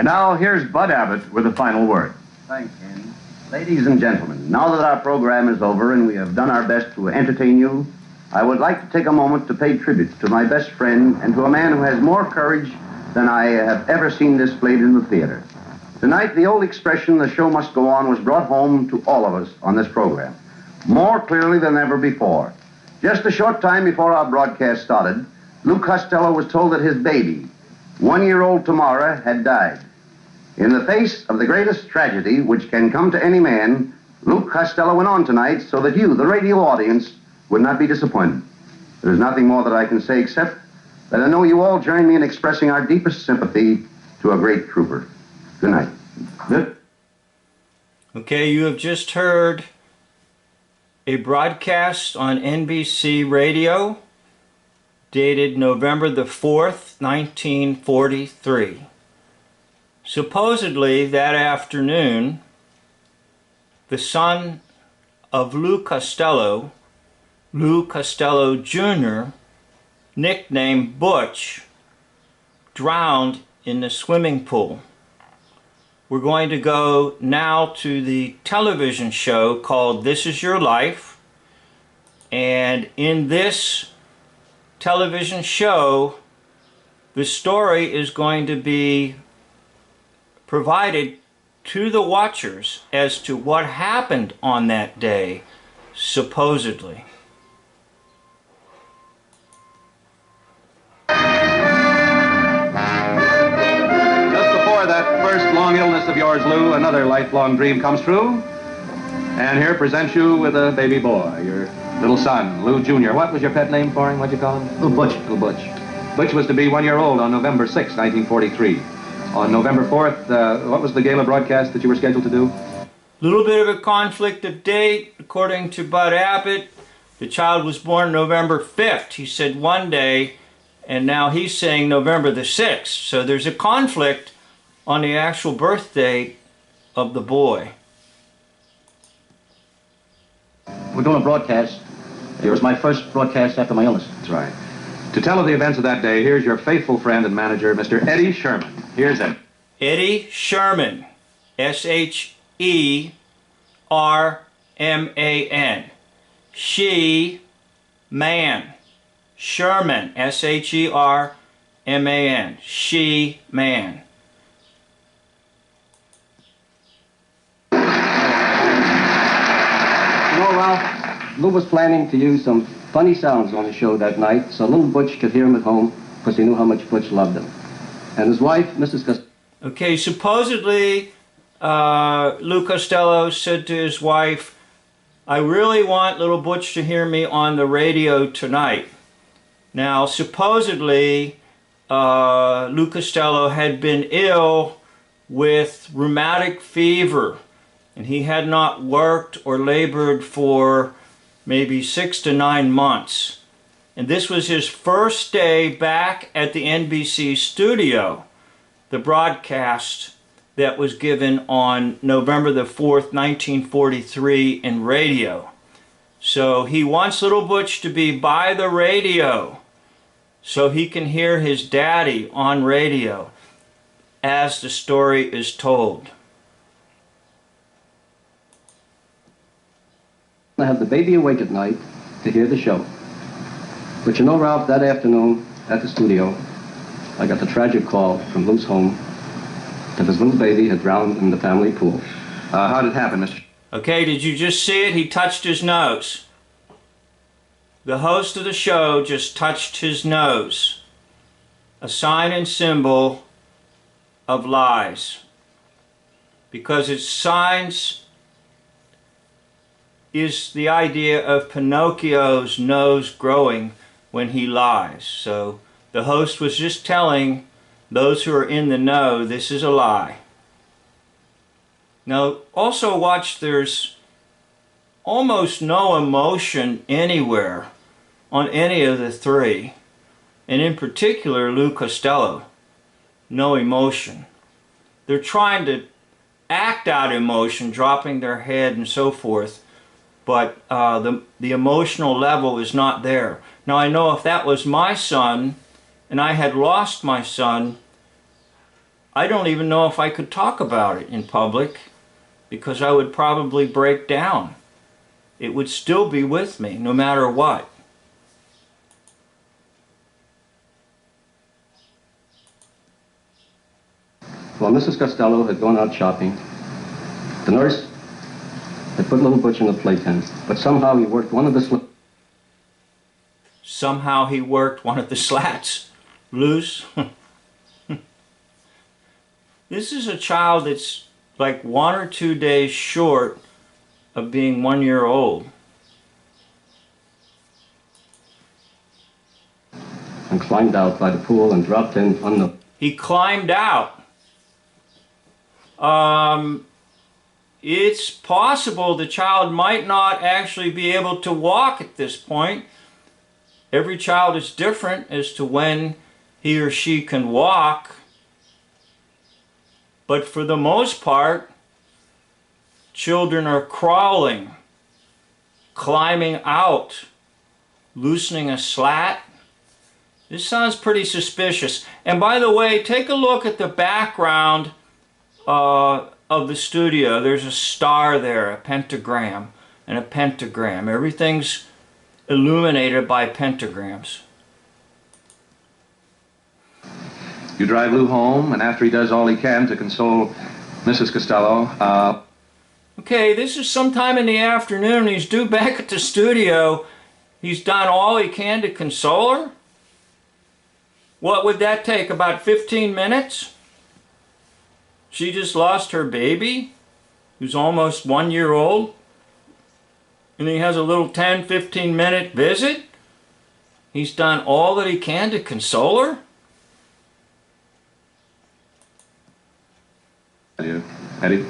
And now here's Bud Abbott with the final word. Thanks, Ken. Ladies and gentlemen, now that our program is over and we have done our best to entertain you, I would like to take a moment to pay tribute to my best friend and to a man who has more courage than I have ever seen displayed in the theater. Tonight, the old expression, "the show must go on," was brought home to all of us on this program, more clearly than ever before. Just a short time before our broadcast started, Lou Costello was told that his baby, 1-year-old Tamara, had died. In the face of the greatest tragedy which can come to any man, Lou Costello went on tonight so that you, the radio audience, would not be disappointed. There's nothing more that I can say except that I know you all join me in expressing our deepest sympathy to a great trooper. Good night. Good. Okay, you have just heard a broadcast on NBC Radio dated November the 4th, 1943. Supposedly that afternoon, the son of Lou Costello Jr., nicknamed Butch, drowned in the swimming pool. We're going to go now to the television show called This Is Your Life, and in this television show, the story is going to be provided to the watchers as to what happened on that day, supposedly. That first long illness of yours, Lou, another lifelong dream comes true. And here presents you with a baby boy, your little son, Lou Jr. What was your pet name for him? What'd you call him? Little Butch. Little Butch. Butch was to be 1 year old on November 6, 1943. On November 4th, what was the gala broadcast that you were scheduled to do? Little bit of a conflict of date. According to Bud Abbott, the child was born November 5th. He said one day, and now he's saying November the 6th. So there's a conflict on the actual birth date of the boy. We're doing a broadcast. It was my first broadcast after my illness. That's right. To tell of the events of that day, here's your faithful friend and manager, Mr. Eddie Sherman. Here's Eddie. Eddie Sherman. S-H-E-R-M-A-N. She-man. Sherman. S-H-E-R-M-A-N. She-man. Ralph, Lou was planning to use some funny sounds on the show that night so little Butch could hear him at home because he knew how much Butch loved him. And his wife, Mrs. Costello. Okay, supposedly Lou Costello said to his wife, "I really want little Butch to hear me on the radio tonight." Now, supposedly Lou Costello had been ill with rheumatic fever, and he had not worked or labored for maybe 6 to 9 months. And this was his first day back at the NBC studio, the broadcast that was given on November the 4th, 1943 in radio. So he wants little Butch to be by the radio so he can hear his daddy on radio as the story is told. I have the baby awake at night to hear the show. But you know, Ralph, that afternoon at the studio, I got the tragic call from Lou's home that his little baby had drowned in the family pool. How did it happen, Mr.? Okay, did you just see it? He touched his nose. The host of the show just touched his nose. A sign and symbol of lies. Because it's signs is the idea of Pinocchio's nose growing when he lies. So the host was just telling those who are in the know this is a lie. Now also watch, there's almost no emotion anywhere on any of the three, and in particular Lou Costello. No emotion. They're trying to act out emotion, dropping their head and so forth, but the emotional level is not there. Now I know if that was my son and I had lost my son, I don't even know if I could talk about it in public because I would probably break down. It would still be with me no matter what. While Mrs. Costello had gone out shopping, the nurse had put little Butch in the playpen, but somehow he worked one of the Somehow he worked one of the slats loose. This is a child that's like 1 or 2 days short of being 1 year old. and climbed out by the pool and dropped in on the... He climbed out. It's possible the child might not actually be able to walk at this point. Every child is different as to when he or she can walk. But for the most part, children are crawling, climbing out, loosening a slat. This sounds pretty suspicious. And by the way, take a look at the background of the studio. There's a star there, a pentagram, and a pentagram. Everything's illuminated by pentagrams. You drive Lou home, and after he does all he can to console Mrs. Costello, Okay, this is sometime in the afternoon. He's due back at the studio. He's done all he can to console her. What would that take? About 15 minutes? She just lost her baby, who's almost 1 year old. And he has a little 10-15 minute visit. He's done all that he can to console her. Eddie?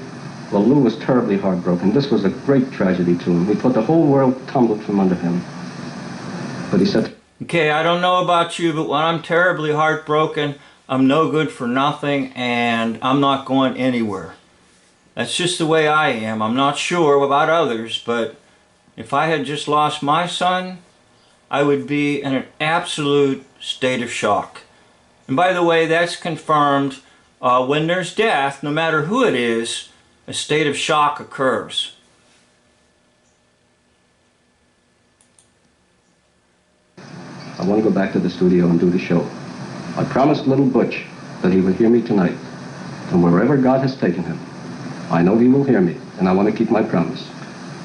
Well, Lou was terribly heartbroken. This was a great tragedy to him. He thought the whole world tumbled from under him. But he said... Okay, I don't know about you, but when I'm terribly heartbroken, I'm no good for nothing, and I'm not going anywhere. That's just the way I am. I'm not sure about others, but if I had just lost my son, I would be in an absolute state of shock. And by the way, that's confirmed when there's death, no matter who it is, a state of shock occurs. I want to go back to the studio and do the show. I promised little Butch that he would hear me tonight. And wherever God has taken him, I know he will hear me, and I want to keep my promise.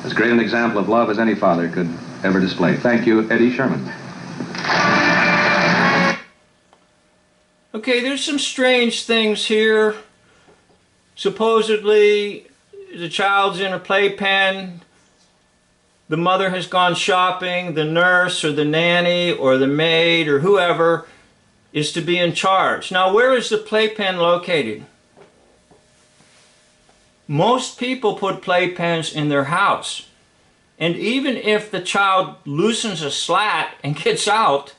As great an example of love as any father could ever display. Thank you, Eddie Sherman. Okay, there's some strange things here. Supposedly, the child's in a playpen. The mother has gone shopping. The nurse or the nanny or the maid or whoever is to be in charge. Now, where is the playpen located? Most people put playpens in their house. And even if the child loosens a slat and gets out,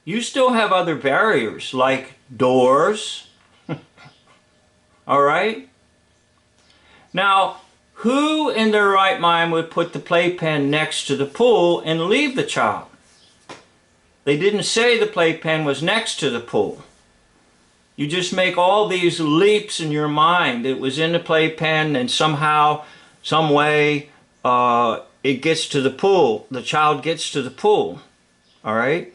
you still have other barriers like doors. All right? Now, who in their right mind would put the playpen next to the pool and leave the child? They didn't say the playpen was next to the pool. You just make all these leaps in your mind. It was in the playpen and somehow, some way, it gets to the pool. The child gets to the pool. All right?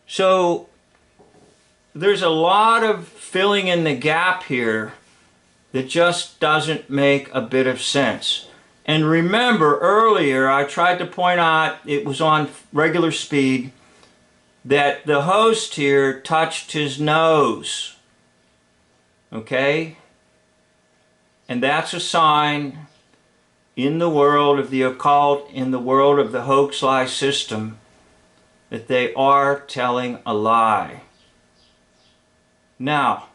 So, there's a lot of filling in the gap here that just doesn't make a bit of sense. And remember, earlier I tried to point out, it was on regular speed, that the host here touched his nose. Okay? And that's a sign in the world of the occult, in the world of the hoax-lie system, that they are telling a lie. Now,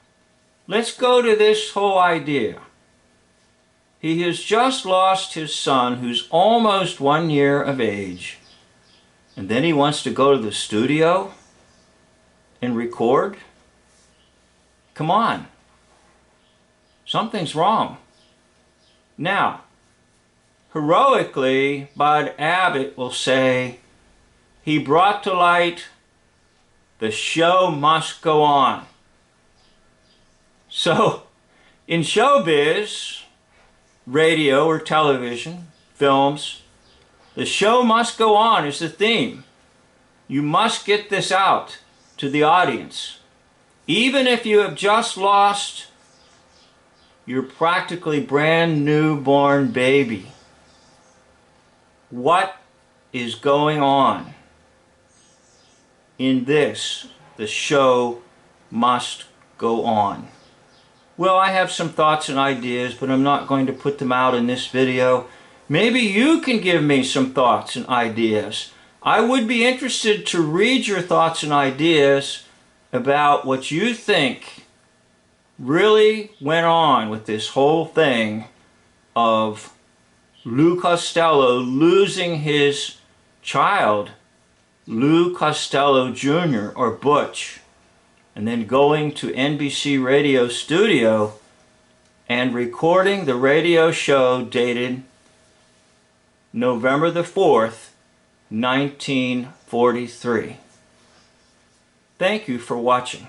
let's go to this whole idea. He has just lost his son, who's almost 1 year of age, and then he wants to go to the studio and record? Come on. Something's wrong. Now, heroically, Bud Abbott will say he brought to light The show must go on. So, in showbiz, radio or television, films, the show must go on is the theme. You must get this out to the audience. Even if you have just lost your practically brand newborn baby. What is going on in this? The show must go on. Well, I have some thoughts and ideas, but I'm not going to put them out in this video. Maybe you can give me some thoughts and ideas. I would be interested to read your thoughts and ideas about what you think really went on with this whole thing of Lou Costello losing his child, Lou Costello Jr. or Butch, and then going to NBC radio studio and recording the radio show dated November the 4th, 1943. Thank you for watching.